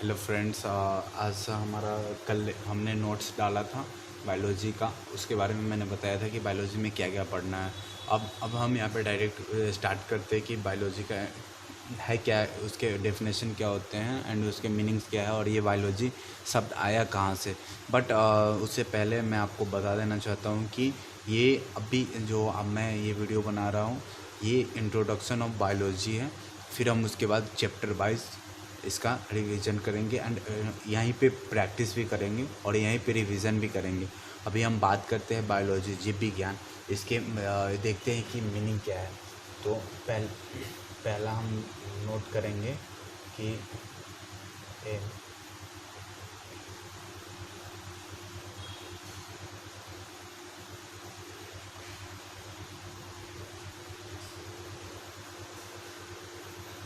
Hello friends, आज हमारा कल हमने नोट्स डाला था बायोलॉजी का। उसके बारे में मैंने बताया था कि बायोलॉजी में क्या क्या पढ़ना है। अब हम यहाँ पे डायरेक्ट स्टार्ट करते हैं कि बायोलॉजी का है क्या है, उसके डेफिनेशन क्या होते हैं एंड उसके मीनिंग्स क्या है और ये बायोलॉजी शब्द आया कहाँ से। बट उससे पहले मैं आपको बता देना चाहता हूँ कि ये अभी जो अब मैं ये वीडियो बना रहा हूँ ये इंट्रोडक्शन ऑफ बायोलॉजी है। फिर हम उसके बाद चैप्टर वाइज इसका रिवीजन करेंगे एंड यहीं पे प्रैक्टिस भी करेंगे और यहीं पे रिवीजन भी करेंगे। अभी हम बात करते हैं बायोलॉजी, जीव विज्ञान। इसके देखते हैं कि मीनिंग क्या है। तो पहला हम नोट करेंगे कि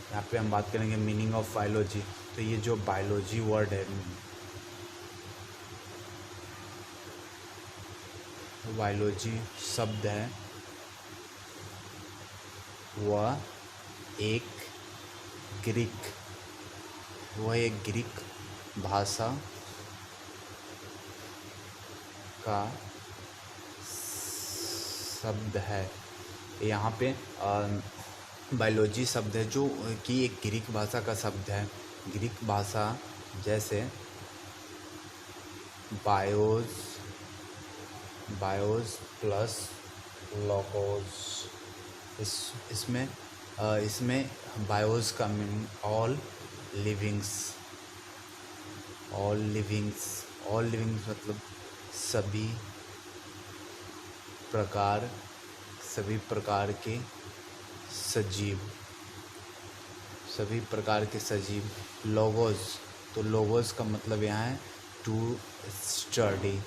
यहाँ पे हम बात करेंगे मीनिंग ऑफ बायोलॉजी। तो ये जो बायोलॉजी वर्ड है, बायोलॉजी शब्द है वह एक ग्रीक भाषा का शब्द है। यहाँ पे बायोलॉजी शब्द है जो कि एक ग्रीक भाषा का शब्द है। ग्रीक भाषा जैसे बायोस प्लस लोगोस। इसमें बायोस का मीनिंग ऑल लिविंग्स मतलब सभी प्रकार के सजीव। लोगोस, तो लोगोस का मतलब यहाँ है टू स्टडी,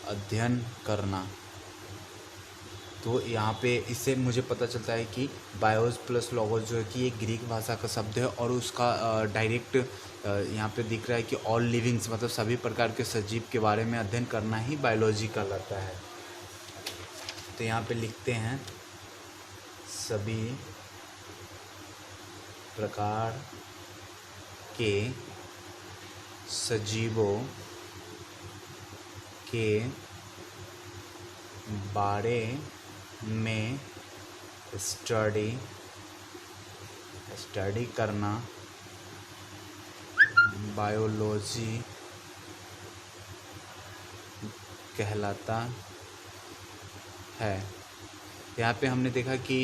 अध्ययन करना। तो यहाँ पे इससे मुझे पता चलता है कि बायोस प्लस लोगोस जो है कि एक ग्रीक भाषा का शब्द है और उसका डायरेक्ट यहाँ पे दिख रहा है कि ऑल लिविंग्स मतलब सभी प्रकार के सजीव के बारे में अध्ययन करना ही बायोलॉजी कहलाता है। तो यहाँ पे लिखते हैं सभी प्रकार के सजीवों के बारे में स्टडी करना बायोलॉजी कहलाता है। यहाँ पे हमने देखा कि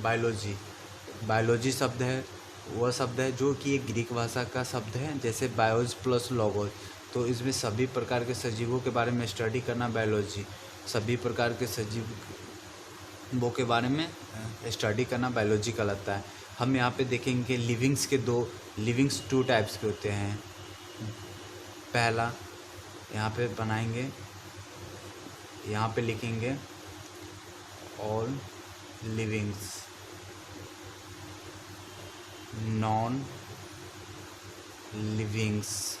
बायोलॉजी शब्द है वह शब्द है जो कि एक ग्रीक भाषा का शब्द है, जैसे बायोस प्लस लोगोस। तो इसमें सभी प्रकार के सजीवों के बारे में स्टडी करना बायोलॉजी, सभी प्रकार के सजीवों के बारे में स्टडी करना बायोलॉजी कहलाता है। हम यहाँ पे देखेंगे लिविंग्स टू टाइप्स के होते हैं। पहला यहाँ पे बनाएंगे, यहाँ पे लिखेंगे ऑल लिविंग्स, नॉन लिविंग्स।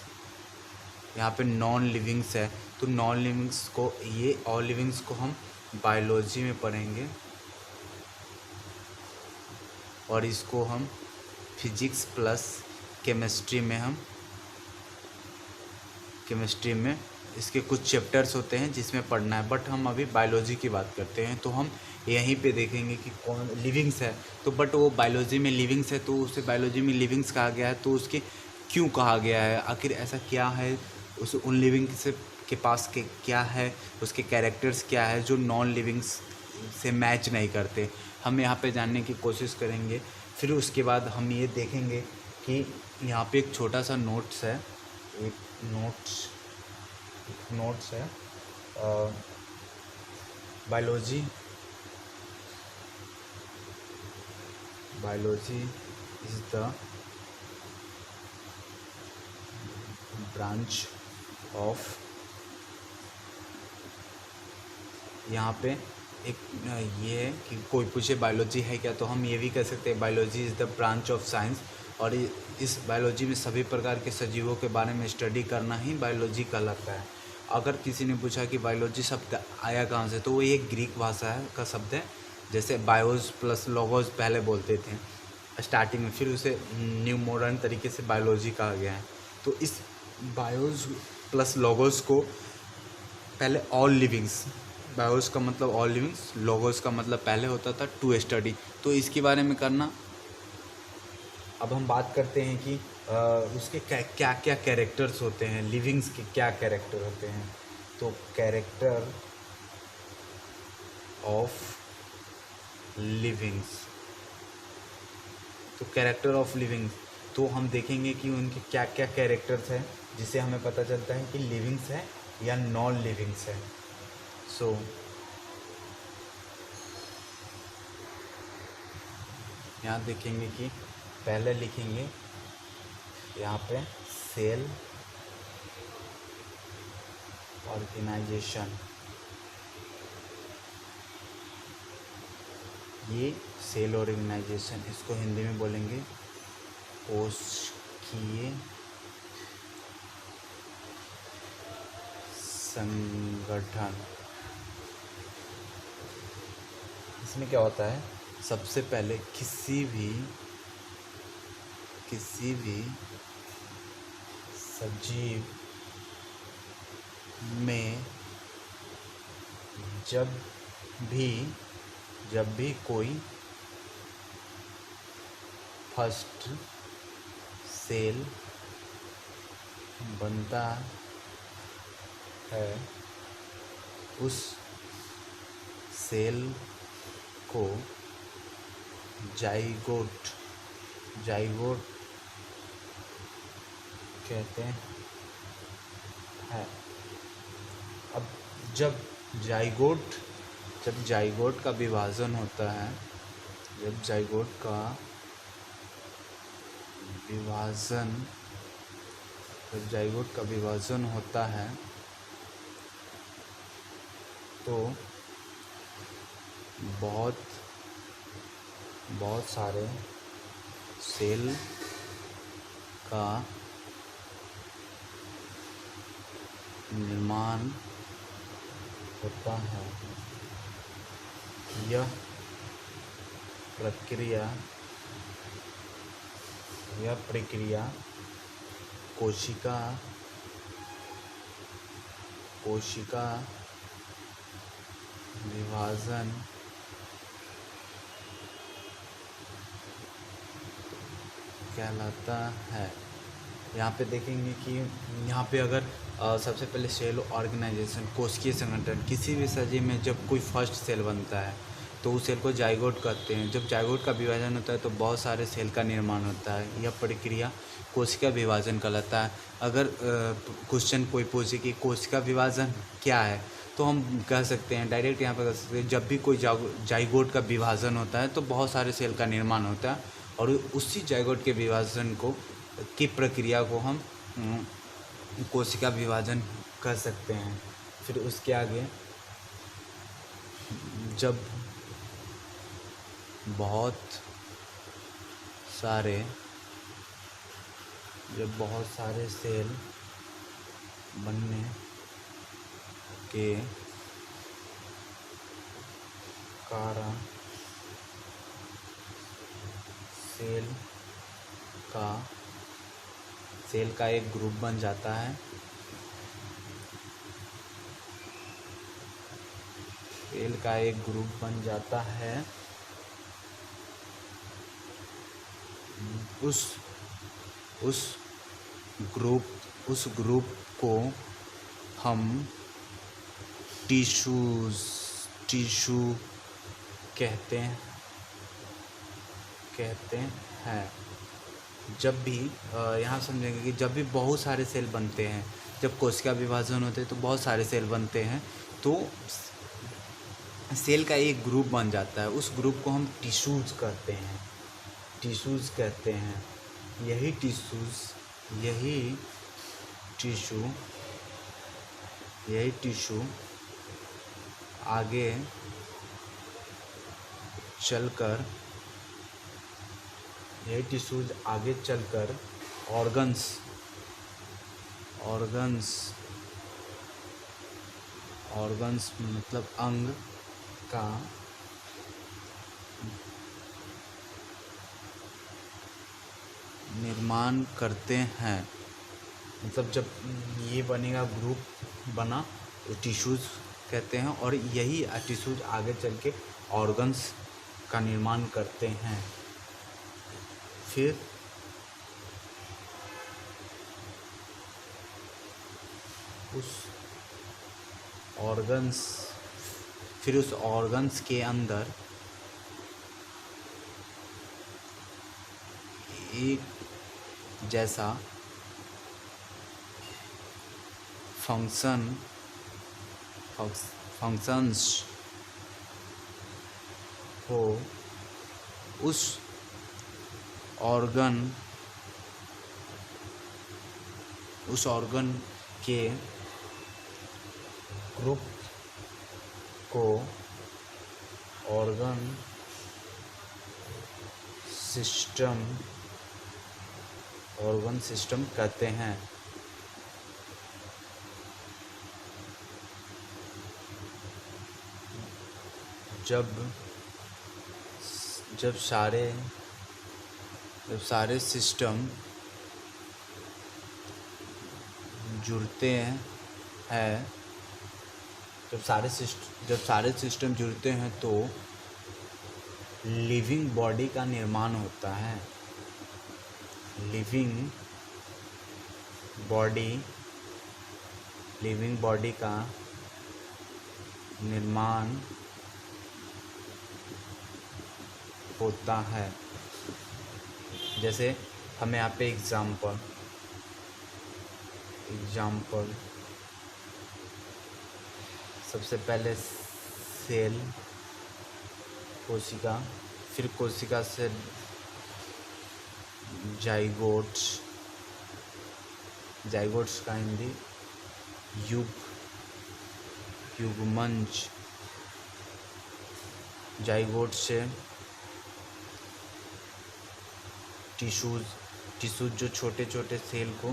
यहाँ पे नॉन लिविंग्स है तो नॉन लिविंग्स को, ये ऑल लिविंग्स को हम बायोलॉजी में पढ़ेंगे और इसको हम फिजिक्स प्लस केमिस्ट्री में इसके कुछ चैप्टर्स होते हैं जिसमें पढ़ना है। बट हम अभी बायोलॉजी की बात करते हैं तो हम यहीं पे देखेंगे कि कौन लिविंग्स है। तो बट वो बायोलॉजी में लिविंग्स है तो उसे बायोलॉजी में लिविंग्स कहा गया है, तो उसके क्यों कहा गया है, आखिर ऐसा क्या है उस उन लिविंग्स के पास के क्या है, उसके कैरेक्टर्स क्या है जो नॉन लिविंग्स से मैच नहीं करते, हम यहाँ पे जानने की कोशिश करेंगे। फिर उसके बाद हम ये देखेंगे कि यहाँ पे एक छोटा सा नोट्स है, biology is the branch of, यहाँ पे एक ये है कि कोई पूछे बायोलॉजी है क्या, तो हम ये भी कह सकते हैं biology is the branch of science. और इस बायोलॉजी में सभी प्रकार के सजीवों के बारे में स्टडी करना ही बायोलॉजी कहलाता है। अगर किसी ने पूछा कि बायोलॉजी शब्द आया कहाँ से, तो वो एक ग्रीक भाषा का शब्द है जैसे बायोस प्लस लोगोस पहले बोलते थे स्टार्टिंग में, फिर उसे न्यू मॉडर्न तरीके से बायोलॉजी कहा गया है। तो इस बायोस प्लस लोगोस को पहले ऑल लिविंग्स, बायोस का मतलब ऑल लिविंग्स, लोगोस का मतलब पहले होता था टू स्टडी। तो इसके बारे में करना। अब हम बात करते हैं कि उसके क्या क्या कैरेक्टर्स होते हैं, लिविंग्स के क्या कैरेक्टर होते हैं। तो कैरेक्टर ऑफ लिविंग्स, तो कैरेक्टर ऑफ लिविंग्स, तो हम देखेंगे कि उनके क्या क्या कैरेक्टर्स हैं जिससे हमें पता चलता है कि लिविंग्स है या नॉन लिविंग्स है। सो यहाँ देखेंगे कि पहले लिखेंगे यहाँ पे सेल ऑर्गेनाइजेशन, ये सेल ऑर्गेनाइजेशन, इसको हिंदी में बोलेंगे कोशिकीय संगठन। इसमें क्या होता है, सबसे पहले किसी भी सजीव में जब भी कोई फर्स्ट सेल बनता है, उस सेल को जाइगोट कहते हैं। अब जब जाइगोट का विभाजन होता है, जब जाइगोट का विभाजन होता है तो बहुत सारे सेल का निर्माण होता है। यह प्रक्रिया कोशिका विभाजन कहलाता है। यहाँ पे देखेंगे कि यहाँ पे अगर सबसे पहले सेल ऑर्गेनाइजेशन, कोशिकीय संगठन, किसी भी सजीव में जब कोई फर्स्ट सेल बनता है तो उस सेल को जाइगोट कहते हैं। जब जाइगोट का विभाजन होता है तो बहुत सारे सेल का निर्माण होता है। यह प्रक्रिया कोशिका विभाजन कहलाता है। अगर क्वेश्चन कोई पूछे कि कोशिका विभाजन क्या है, तो हम कह सकते हैं डायरेक्ट यहाँ पर कह सकते हैं, जब भी कोई जाइगोट का विभाजन होता है तो बहुत सारे सेल का निर्माण होता है और उसी जाइगोट के विभाजन की प्रक्रिया को हम कोशिका विभाजन कर सकते हैं। फिर उसके आगे जब बहुत सारे सेल बनने के कारण सेल का एक ग्रुप बन जाता है। सेल का एक ग्रुप बन जाता है। उस ग्रुप को हम टिश्यू कहते हैं। जब भी यहाँ समझेंगे कि जब भी बहुत सारे सेल बनते हैं, जब कोशिका विभाजन होते हैं तो बहुत सारे सेल बनते हैं, तो सेल का एक ग्रुप बन जाता है। उस ग्रुप को हम टिश्यूज़ कहते हैं। यही टिश्यू आगे चलकर ऑर्गन्स मतलब अंग का निर्माण करते हैं। मतलब जब ये बनेगा, ग्रुप बना, तो टिश्यूज़ कहते हैं, और यही टिश्यूज़ आगे चल के ऑर्गन्स का निर्माण करते हैं। फिर उस ऑर्गन्स के अंदर एक जैसा फंक्शंस हो, उस ऑर्गन के ग्रुप को ऑर्गन सिस्टम कहते हैं। जब सारे सिस्टम जुड़ते हैं जब सारे सिस्टम जुड़ते हैं तो लिविंग बॉडी का निर्माण होता है। लिविंग बॉडी का निर्माण होता है। जैसे हमें यहाँ पे एग्जाम्पल सबसे पहले सेल, कोशिका, फिर कोशिका से जाइगोट्स का हिंदी युग्मंज, जाइगोट से टिश्यूज जो छोटे छोटे सेल को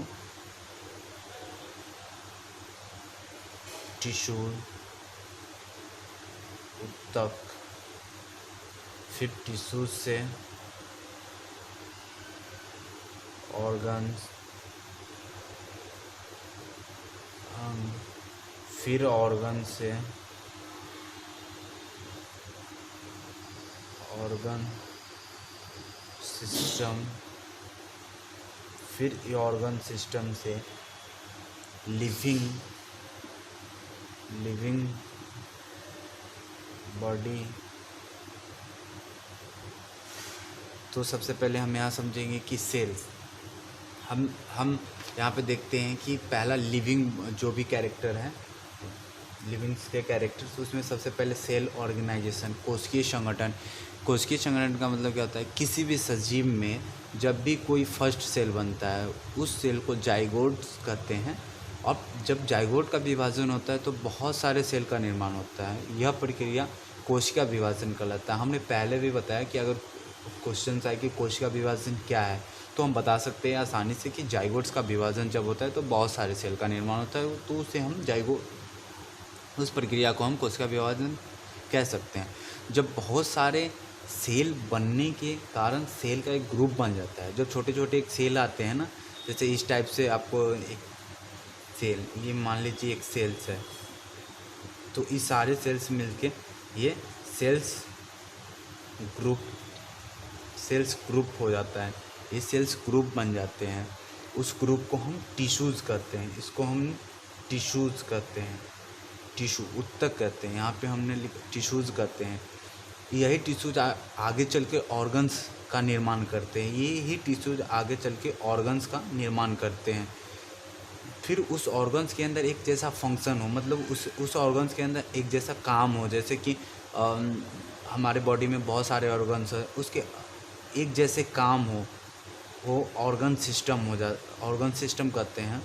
टिश्यू तक, फिर टिश्यूज से ऑर्गन्स, फिर ऑर्गन सिस्टम, फिर ऑर्गन सिस्टम से लिविंग बॉडी। तो सबसे पहले हम यहाँ समझेंगे कि सेल्स, हम यहाँ पे देखते हैं कि पहला लिविंग जो भी कैरेक्टर है, लिविंग्स के कैरेक्टर्स, उसमें सबसे पहले सेल ऑर्गेनाइजेशन, कोशिकीय संगठन का मतलब क्या होता है? किसी भी सजीव में जब भी कोई फर्स्ट सेल बनता है, उस सेल को जाइगोट्स कहते हैं। और जब जाइगोट का विभाजन होता है तो बहुत सारे सेल का निर्माण होता है। यह प्रक्रिया कोशिका विभाजन कहलाता है। हमने पहले भी बताया कि अगर क्वेश्चन आए कि कोशिका विभाजन क्या है, तो हम बता सकते हैं आसानी से कि जाइगोट्स का विभाजन जब होता है तो बहुत सारे सेल का निर्माण होता है, तो उसे हम उस प्रक्रिया को हम कोशिका विभाजन कह सकते हैं। जब बहुत सारे सेल बनने के कारण सेल का एक ग्रुप बन जाता है। जब छोटे छोटे एक सेल आते हैं ना, जैसे इस टाइप से आपको एक सेल, ये मान लीजिए एक सेल्स है, तो इस सारे सेल्स मिलके ये सेल्स ग्रुप हो जाता है। ये सेल्स ग्रुप बन जाते हैं। उस ग्रुप को हम टिश्यूज़ कहते हैं। इसको हम टिश्यूज़ कहते हैं, टिश्यू उत्तक कहते हैं। यहाँ पे हमने टिश्यूज़ कहते हैं। यही टिश्यूज आगे चल के ऑर्गन्स का निर्माण करते हैं। ये ही टिश्यूज आगे चल के ऑर्गन्स का निर्माण करते हैं। फिर उस ऑर्गन्स के अंदर एक जैसा फंक्शन हो, मतलब उस ऑर्गन्स के अंदर एक जैसा काम हो। जैसे कि हमारे बॉडी में बहुत सारे ऑर्गन्स हैं, उसके एक जैसे काम हो, वो ऑर्गन सिस्टम कहते हैं।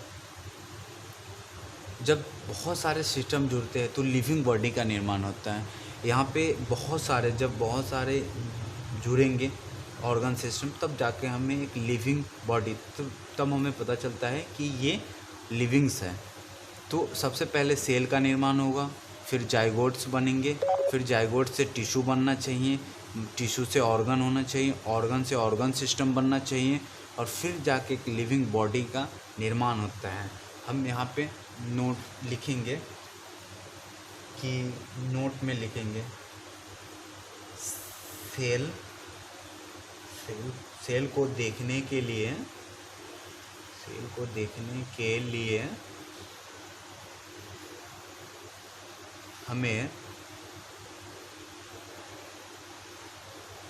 जब बहुत सारे सिस्टम जुड़ते हैं तो लिविंग बॉडी का निर्माण होता है। यहाँ पे जब बहुत सारे जुड़ेंगे ऑर्गन सिस्टम, तब जाके हमें एक लिविंग बॉडी, तब हमें पता चलता है कि ये लिविंग्स है। तो सबसे पहले सेल का निर्माण होगा, फिर जाइगोट्स बनेंगे, फिर जाइगोट से टिश्यू बनना चाहिए, टिश्यू से ऑर्गन होना चाहिए, ऑर्गन से ऑर्गन सिस्टम बनना चाहिए, और फिर जाके एक लिविंग बॉडी का निर्माण होता है। हम यहाँ पे नोट लिखेंगे कि नोट में लिखेंगे सेल सेल सेल को देखने के लिए हमें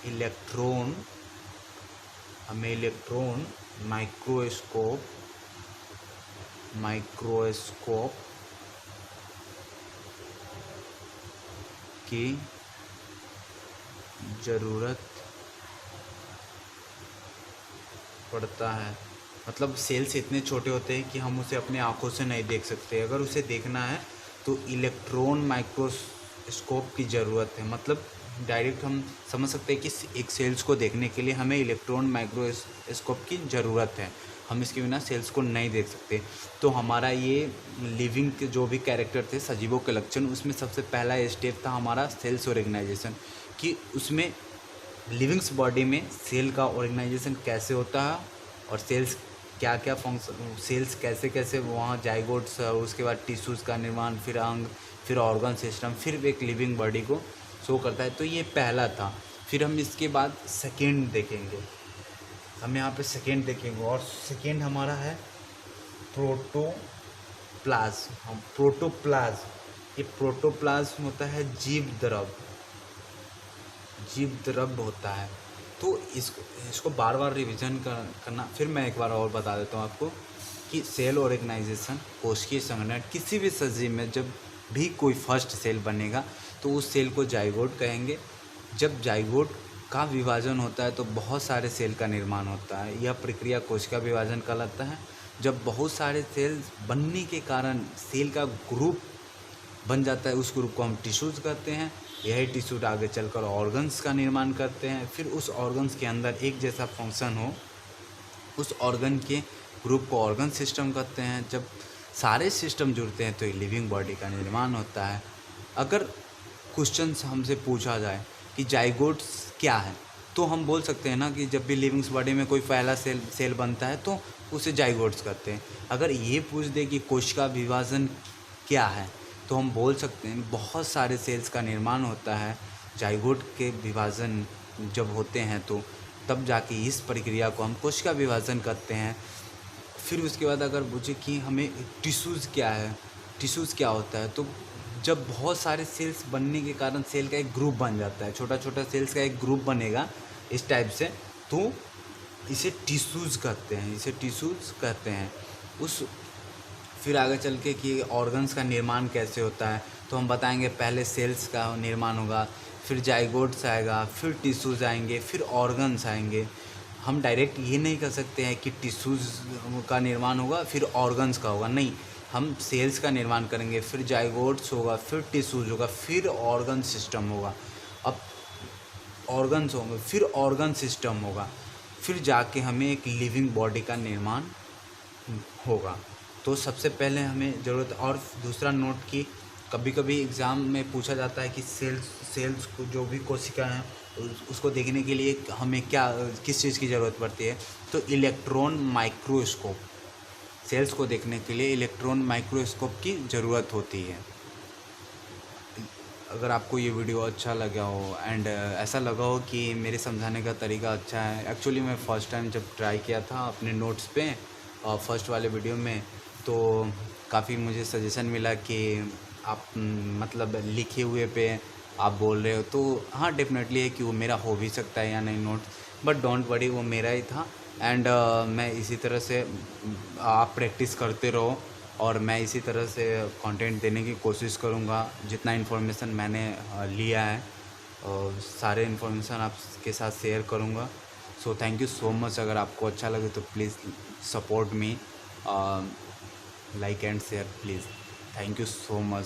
इलेक्ट्रॉन माइक्रोस्कोप की ज़रूरत पड़ता है। मतलब सेल्स इतने छोटे होते हैं कि हम उसे अपने आँखों से नहीं देख सकते। अगर उसे देखना है तो इलेक्ट्रॉन माइक्रोस्कोप की ज़रूरत है। मतलब डायरेक्ट हम समझ सकते हैं कि एक सेल्स को देखने के लिए हमें इलेक्ट्रॉन माइक्रोस्कोप की ज़रूरत है। हम इसके बिना सेल्स को नहीं देख सकते। तो हमारा ये लिविंग के जो भी कैरेक्टर थे, सजीवों के लक्षण, उसमें सबसे पहला स्टेप था हमारा सेल्स ऑर्गेनाइजेशन, कि उसमें लिविंग्स बॉडी में सेल का ऑर्गेनाइजेशन कैसे होता है और सेल्स क्या क्या फंक्शन, सेल्स कैसे कैसे वहाँ जाइगोट्स, उसके बाद टिश्यूज़ का निर्माण, फिर अंग, फिर ऑर्गन सिस्टम, फिर एक लिविंग बॉडी को शो करता है। तो ये पहला था। फिर हम इसके बाद सेकेंड देखेंगे। हम यहाँ पे सेकेंड देखेंगे और सेकेंड हमारा है प्रोटोप्लाज्म। ये प्रोटोप्लाज्म होता है जीव द्रव होता है। तो इसको बार बार रिवीजन करना। फिर मैं एक बार और बता देता हूँ आपको कि सेल ऑर्गेनाइजेशन, कोशिकीय संगठन, किसी भी सजीव में जब भी कोई फर्स्ट सेल बनेगा तो उस सेल को जाइगोट कहेंगे। जब जाइगोट का विभाजन होता है तो बहुत सारे सेल का निर्माण होता है। यह प्रक्रिया कोशिका विभाजन कहलाता है। जब बहुत सारे सेल्स बनने के कारण सेल का ग्रुप बन जाता है, उस ग्रुप को हम टिश्यूज़ कहते हैं। यही टिश्यू आगे चलकर ऑर्गन्स का निर्माण करते हैं। फिर उस ऑर्गन्स के अंदर एक जैसा फंक्शन हो, उस ऑर्गन के ग्रुप को ऑर्गन सिस्टम कहते हैं। जब सारे सिस्टम जुड़ते हैं तो ये लिविंग बॉडी का निर्माण होता है। अगर क्वेश्चन हमसे पूछा जाए कि जाइगोट्स क्या है, तो हम बोल सकते हैं ना कि जब भी लिविंग्स बॉडी में कोई पहला सेल बनता है तो उसे जाइगोट्स कहते हैं। अगर ये पूछ दे कि कोशिका विभाजन क्या है, तो हम बोल सकते हैं बहुत सारे सेल्स का निर्माण होता है। जाइगोट के विभाजन जब होते हैं तो तब जाके इस प्रक्रिया को हम कोशिका विभाजन कहते हैं। फिर उसके बाद अगर पूछे कि हमें टिश्यूज़ क्या है, टिश्यूज़ क्या होता है, तो जब बहुत सारे सेल्स बनने के कारण सेल का एक ग्रुप बन जाता है, छोटा छोटा सेल्स का एक ग्रुप बनेगा इस टाइप से, तो इसे टिश्यूज़ कहते हैं। उस फिर आगे चल के कि ऑर्गन्स का निर्माण कैसे होता है, तो हम बताएंगे पहले सेल्स का निर्माण होगा, फिर जाइगोट्स आएगा, फिर टिश्यूज़ आएंगे, फिर ऑर्गन्स आएंगे। हम डायरेक्ट ये नहीं कर सकते हैं कि टिश्यूज़ का निर्माण होगा फिर ऑर्गन्स का होगा, नहीं। हम सेल्स का निर्माण करेंगे, फिर जाइगोट्स होगा, फिर टिश्यूज़ होगा, फिर ऑर्गन सिस्टम होगा। अब ऑर्गन्स होंगे, फिर ऑर्गन सिस्टम होगा, फिर जाके हमें एक लिविंग बॉडी का निर्माण होगा। तो सबसे पहले हमें ज़रूरत। और दूसरा नोट कि कभी कभी एग्ज़ाम में पूछा जाता है कि सेल्स को, जो भी कोशिका हैं, उसको देखने के लिए हमें किस चीज़ की ज़रूरत पड़ती है, तो इलेक्ट्रॉन माइक्रोस्कोप। सेल्स को देखने के लिए इलेक्ट्रॉन माइक्रोस्कोप की ज़रूरत होती है। अगर आपको ये वीडियो अच्छा लगा हो एंड ऐसा लगा हो कि मेरे समझाने का तरीका अच्छा है, एक्चुअली मैं फ़र्स्ट टाइम जब ट्राई किया था अपने नोट्स पे फर्स्ट वाले वीडियो में, तो काफ़ी मुझे सजेशन मिला कि आप मतलब लिखे हुए पे आप बोल रहे हो, तो हाँ डेफिनेटली है कि वो मेरा हो भी सकता है या नहीं नोट, बट डोंट वरी, वो मेरा ही था। एंड मैं इसी तरह से आप प्रैक्टिस करते रहो और मैं इसी तरह से कंटेंट देने की कोशिश करूँगा। जितना इन्फॉर्मेशन मैंने लिया है और सारे इन्फॉर्मेशन आपके साथ शेयर करूँगा। So thank you so much. अगर आपको अच्छा लगे तो please support me, like and share please. Thank you so much.